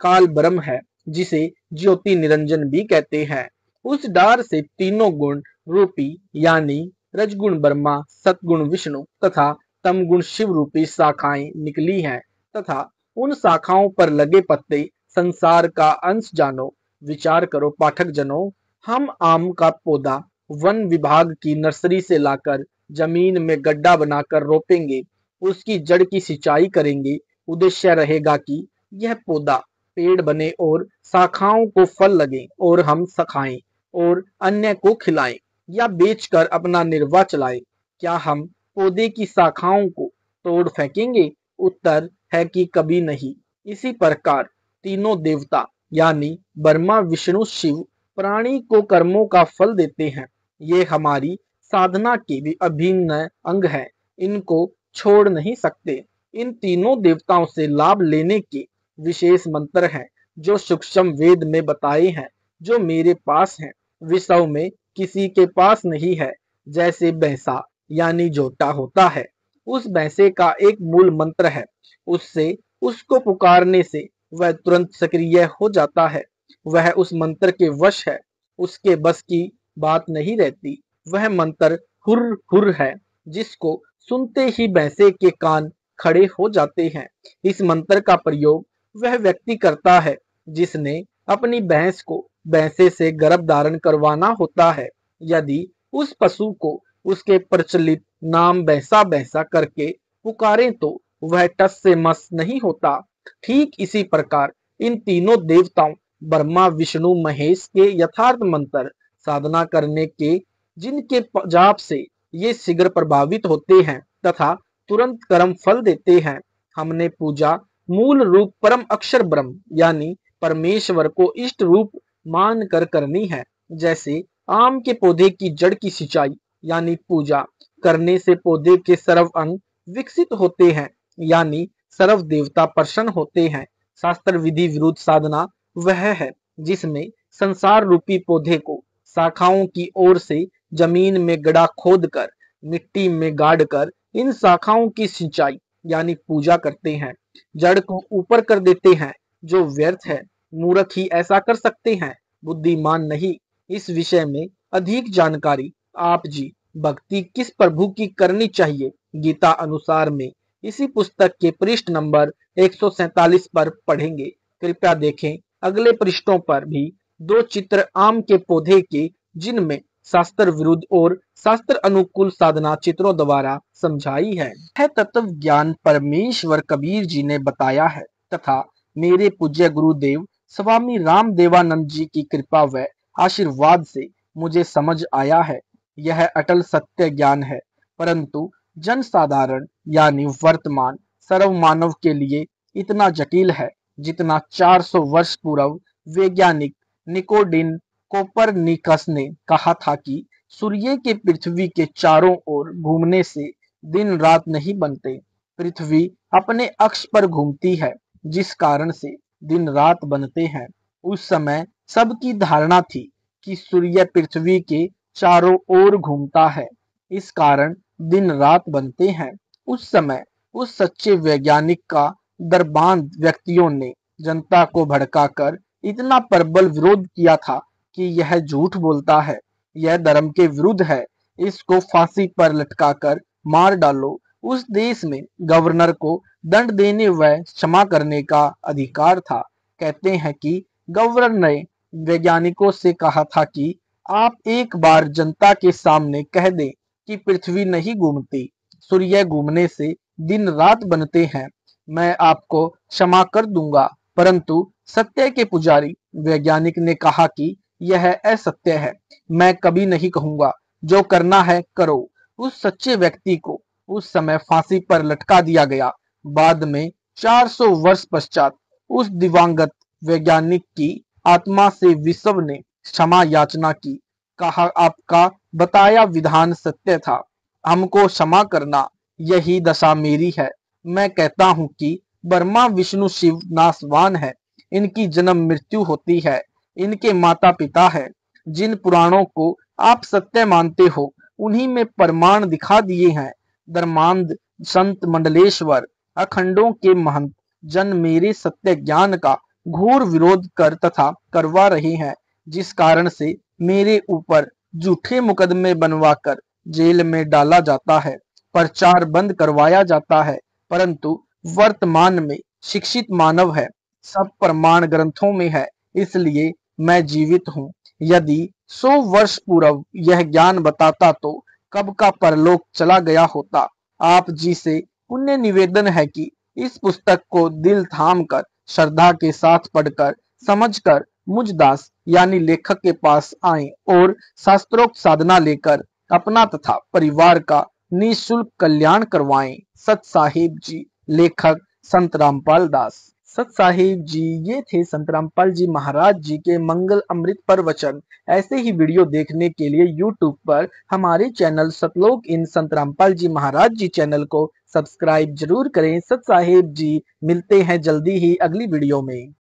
काल ब्रह्म है, जिसे ज्योति निरंजन भी कहते हैं। उस डार से तीनों गुण रूपी यानी रजगुण ब्रह्मा, सतगुण विष्णु तथा तमगुण शिव रूपी शाखाएं निकली हैं तथा उन शाखाओं पर लगे पत्ते संसार का अंश जानो। विचार करो पाठक जनों, हम आम का पौधा वन विभाग की नर्सरी से लाकर जमीन में गड्ढा बनाकर रोपेंगे, उसकी जड़ की सिंचाई करेंगे। उद्देश्य रहेगा कि यह पौधा पेड़ बने और शाखाओं को फल लगे और हम खाएं और अन्य को खिलाएं या बेचकर अपना निर्वाह चलाएं। क्या हम पौधे की शाखाओं को तोड़ फेंकेंगे? उत्तर है कि कभी नहीं। इसी प्रकार तीनों देवता यानी ब्रह्मा, विष्णु, शिव प्राणी को कर्मों का फल देते हैं। ये हमारी साधना के भी अभिन्न अंग है, इनको छोड़ नहीं सकते। इन तीनों देवताओं से लाभ लेने के विशेष मंत्र हैं जो सूक्ष्म वेद में बताए हैं, जो मेरे पास हैं, विश्व में किसी के पास नहीं है। जैसे भैंसा यानी झोटा होता है, उस भैंसे का एक मूल मंत्र है, उससे उसको पुकारने से वह तुरंत सक्रिय हो जाता है। वह उस मंत्र के वश है, उसके बस की बात नहीं रहती। वह मंत्र हुर हुर है, जिसको सुनते ही भैंसे के कान खड़े हो जाते हैं। इस मंत्र का प्रयोग वह व्यक्ति करता है जिसने अपनी भैंस को भैंसे से गर्भ धारण करवाना होता है। यदि उस पशु को उसके प्रचलित नाम भैंसा भैंसा करके पुकारें तो वह टस से मस नहीं होता। ठीक इसी प्रकार इन तीनों देवताओं ब्रह्मा, विष्णु, महेश के यथार्थ मंत्र साधना करने के जिनके जाप से ये शीघ्र प्रभावित होते हैं तथा तुरंत कर्म फल देते हैं। हमने पूजा मूल रूप परम अक्षर ब्रह्म यानी परमेश्वर को इष्ट रूप मान कर करनी है। जैसे आम के पौधे की जड़ की सिंचाई यानी पूजा करने से पौधे के सर्व अंग विकसित होते हैं यानी सर्व देवता प्रसन्न होते हैं। शास्त्र विधि विरुद्ध साधना वह है जिसमें संसार रूपी पौधे को शाखाओं की ओर से जमीन में गड्ढा खोद कर मिट्टी में गाड़ कर इन शाखाओं की सिंचाई यानी पूजा करते हैं। जड़ को ऊपर कर देते हैं जो व्यर्थ है। मूर्ख ही ऐसा कर सकते हैं, बुद्धिमान नहीं। इस विषय में अधिक जानकारी आप जी भक्ति किस प्रभु की करनी चाहिए गीता अनुसार में इसी पुस्तक के पृष्ठ नंबर 147 पर पढ़ेंगे। कृपया देखें अगले पृष्ठों पर भी दो चित्र आम के पौधे के जिनमें शास्त्र विरुद्ध और शास्त्र अनुकूल साधना चित्रों द्वारा समझाई है। यह तत्व ज्ञान परमेश्वर कबीर जी ने बताया है तथा मेरे पूज्य गुरुदेव स्वामी रामदेवानंद जी की कृपा व आशीर्वाद से मुझे समझ आया है। यह अटल सत्य ज्ञान है, परंतु जन साधारण यानी वर्तमान सर्व मानव के लिए इतना जटिल है जितना 400 वर्ष पूर्व वैज्ञानिक निकोडिन कोपरनिकस ने कहा था कि सूर्य के पृथ्वी के चारों ओर घूमने से दिन रात नहीं बनते। पृथ्वी अपने अक्ष पर घूमती है जिस कारण से दिन रात बनते हैं। उस समय सबकी धारणा थी कि सूर्य पृथ्वी के चारों ओर घूमता है, इस कारण दिन रात बनते हैं। उस समय उस सच्चे वैज्ञानिक का दरबान व्यक्तियों ने जनता को भड़काकर इतना प्रबल विरोध किया था कि यह झूठ बोलता है, यह धर्म के विरुद्ध है, इसको फांसी पर लटकाकर मार डालो। उस देश में गवर्नर को दंड देने व क्षमा करने का अधिकार था। कहते हैं कि गवर्नर ने वैज्ञानिकों से कहा था कि आप एक बार जनता के सामने कह दें कि पृथ्वी नहीं घूमती, सूर्य घूमने से दिन रात बनते हैं, मैं आपको क्षमा कर दूंगा। परंतु सत्य के पुजारी वैज्ञानिक ने कहा कि यह असत्य है, मैं कभी नहीं कहूंगा, जो करना है करो। उस सच्चे व्यक्ति को उस समय फांसी पर लटका दिया गया। बाद में 400 वर्ष पश्चात उस दिवंगत वैज्ञानिक की आत्मा से विश्व ने क्षमा याचना की, कहा आपका बताया विधान सत्य था, हमको क्षमा करना, यही दशा मेरी है। मैं कहता हूं कि ब्रह्मा विष्णु शिव नासवान है, इनकी जन्म मृत्यु होती है, इनके माता पिता है। जिन पुराणों को आप सत्य मानते हो उन्हीं में प्रमाण दिखा दिए हैं। धर्मांध संत मंडलेश्वर अखंडों के महंत जन मेरे सत्य ज्ञान का घोर विरोध कर तथा करवा रहे हैं, जिस कारण से मेरे ऊपर झूठे मुकदमे बनवाकर जेल में डाला जाता है, प्रचार बंद करवाया जाता है। परंतु वर्तमान में शिक्षित मानव है, सब प्रमाण ग्रंथों में है, इसलिए मैं जीवित हूँ। यदि 100 वर्ष पूर्व यह ज्ञान बताता तो कब का परलोक चला गया होता। आप जी से पुण्य निवेदन है कि इस पुस्तक को दिल थाम कर श्रद्धा के साथ पढ़कर समझकर मुझ दास यानी लेखक के पास आएं और शास्त्रोक्त साधना लेकर अपना तथा परिवार का निःशुल्क कल्याण करवाएं। सत साहिब जी। लेखक संत रामपाल दास। सत साहिब जी, ये थे संत रामपाल जी महाराज जी के मंगल अमृत प्रवचन। ऐसे ही वीडियो देखने के लिए YouTube पर हमारे चैनल सतलोक इन संत रामपाल जी महाराज जी चैनल को सब्सक्राइब जरूर करें। सत साहिब जी, मिलते हैं जल्दी ही अगली वीडियो में।